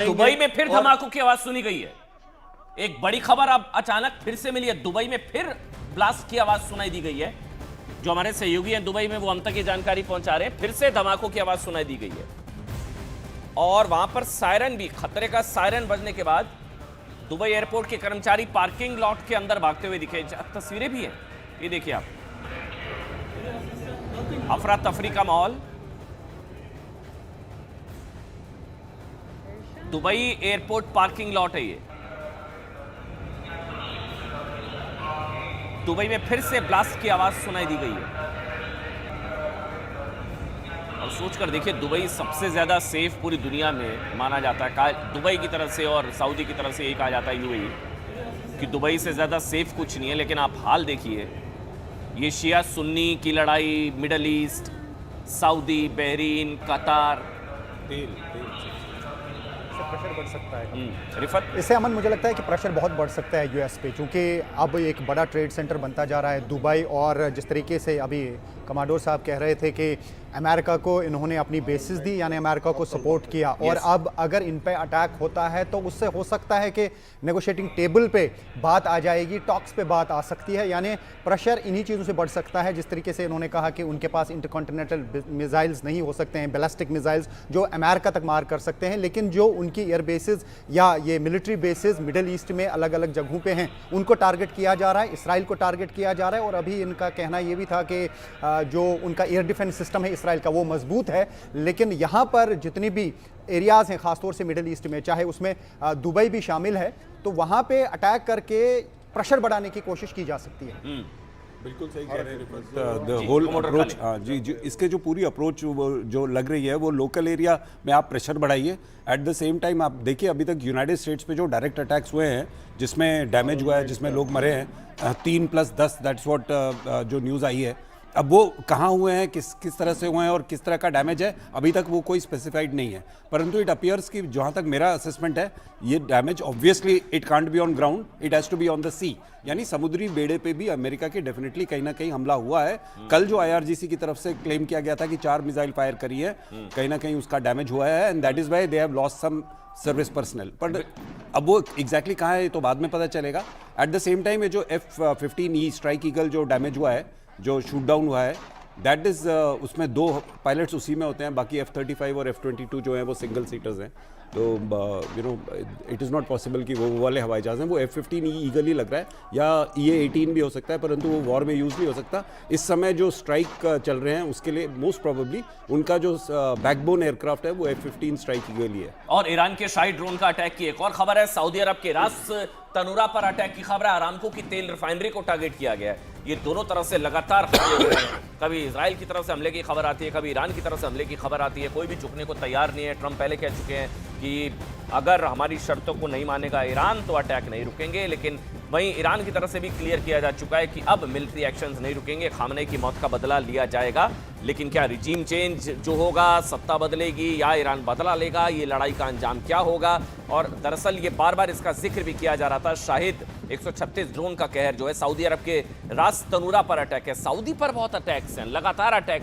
Dubai में फिर धमाकों की आवाज सुनी गई है। एक बड़ी खबर अब अचानक फिर से मिली है। दुबई में फिर ब्लास्ट की आवाज सुनाई दी गई है। जो हमारे सहयोगी हैं दुबई में वो हम तक ये जानकारी पहुंचा रहे हैं। फिर से धमाकों की आवाज सुनाई दी गई है और वहां पर सायरन भी, खतरे का सायरन बजने के बाद दुबई एयरपोर्ट के कर्मचारी पार्किंग लॉट के अंदर भागते हुए दिखे। तस्वीरें भी हैं, ये देखिए आप, अफरा तफरी का माहौल। दुबई एयरपोर्ट पार्किंग लॉट है ये। दुबई में फिर से ब्लास्ट की आवाज सुनाई दी गई है और सोचकर देखिए, दुबई सबसे ज्यादा सेफ पूरी दुनिया में माना जाता है। दुबई की तरफ से और सऊदी की तरफ से यही कहा जाता है यूएई कि दुबई से ज्यादा सेफ कुछ नहीं है। लेकिन आप हाल देखिए, ये शिया सुन्नी की लड़ाई, मिडल ईस्ट, सऊदी, बहरीन, कतार, प्रेशर बढ़ सकता है। रिफत, इससे अमन मुझे लगता है कि प्रेशर बहुत बढ़ सकता है यूएस पे, क्योंकि अब एक बड़ा ट्रेड सेंटर बनता जा रहा है दुबई। और जिस तरीके से अभी कमांडोर साहब कह रहे थे कि अमेरिका को इन्होंने अपनी बेसिस दी, यानी अमेरिका को सपोर्ट किया, और अब अगर इन पे अटैक होता है तो उससे हो सकता है कि नेगोशिएटिंग टेबल पे बात आ जाएगी, टॉक्स पे बात आ सकती है। यानी प्रेशर इन्हीं चीज़ों से बढ़ सकता है। जिस तरीके से इन्होंने कहा कि उनके पास इंटरकॉन्टिनेंटल मिसाइल्स नहीं हो सकते हैं, बैलिस्टिक मिसाइल्स जो अमेरिका तक मार कर सकते हैं, लेकिन जो उनकी एयर बेसिस या ये मिलिट्री बेसिस मिडिल ईस्ट में अलग अलग जगहों पे हैं, उनको टारगेट किया जा रहा है, इसराइल को टारगेट किया जा रहा है। और अभी इनका कहना ये भी था कि जो उनका एयर डिफेंस सिस्टम है इसराइल का वो मजबूत है, लेकिन यहाँ पर जितनी भी एरियाज हैं खासतौर से मिडिल ईस्ट में, चाहे उसमें दुबई भी शामिल है, तो वहाँ पे अटैक करके प्रेशर बढ़ाने की कोशिश की जा सकती है। बिल्कुल सही कह रहे हैं। द होल अप्रोच, जी, इसके जो पूरी अप्रोच जो लग रही है वो लोकल एरिया में आप प्रेशर बढ़ाइए। एट द सेम टाइम आप देखिए, अभी तक यूनाइटेड स्टेट्स पे जो डायरेक्ट अटैक्स हुए हैं, जिसमें डैमेज हुआ है, जिसमें लोग मरे हैं, 3+10, दैट्स व्हाट जो न्यूज़ आई है। अब वो कहाँ हुए हैं, किस तरह से हुए हैं और किस तरह का डैमेज है, अभी तक वो कोई स्पेसिफाइड नहीं है। परंतु इट अपीयर्स कि जहाँ तक मेरा असेसमेंट है, ये damage obviously it can't be on ground, it has to be on the sea. यानी समुद्री बेड़े पे भी अमेरिका के डेफिनेटली कहीं ना कहीं हमला हुआ है। कल जो IRGC की तरफ से क्लेम किया गया था कि 4 मिसाइल फायर करी है, कहीं ना कहीं उसका डैमेज हुआ है, and that is why they have lost some service personal. पर अब वो एग्जैक्टली कहाँ है ये तो बाद में पता चलेगा। एट द सेम टाइम ये जो F-15E स्ट्राइक ईगल जो डैमेज हुआ है, जो शूट डाउन हुआ है, दैट इज़ उसमें 2 पायलट्स उसी में होते हैं, बाकी F-35 और F-22 जो हैं वो सिंगल सीटर्स हैं। तो you know it is not possible कि वो वाले हवाई जहाज़ हैं। वो F-15E ईगल ही लग रहा है, या EA-18 भी हो सकता है, परंतु वो वॉर में यूज़ नहीं हो सकता। इस समय जो स्ट्राइक चल रहे हैं उसके लिए मोस्ट प्रोबेबली उनका जो बैकबोन एयरक्राफ्ट है वो F-15 स्ट्राइक ईगल ही है। और ईरान के शाही ड्रोन का अटैक की एक और खबर है। सऊदी अरब के रास तनूरा पर अटैक की खबर है। अरामको की तेल रिफाइनरी को टारगेट किया गया है। ये दोनों तरफ से लगातार हमले हो रहे हैं। कभी इजराइल की तरफ से हमले की खबर आती है, कभी ईरान की तरफ से हमले की खबर आती है। कोई भी झुकने को तैयार नहीं है। ट्रंप पहले कह चुके हैं कि अगर हमारी शर्तों को नहीं मानेगा ईरान तो अटैक नहीं रुकेंगे। लेकिन वहीं ईरान की तरफ से भी क्लियर किया जा चुका है कि अब मिलिट्री एक्शंस नहीं रुकेंगे, खामनेई की मौत का बदला लिया जाएगा। लेकिन क्या रिजीम चेंज जो होगा, सत्ता बदलेगी या ईरान बदला लेगा, ये लड़ाई का अंजाम क्या होगा? और दरअसल ये बार बार इसका जिक्र भी किया जा रहा था। शाहिद 136 ड्रोन का कहर जो है सऊदी अरब के रास तनूरा पर अटैक है। सऊदी पर बहुत अटैक्स हैं, लगातार अटैक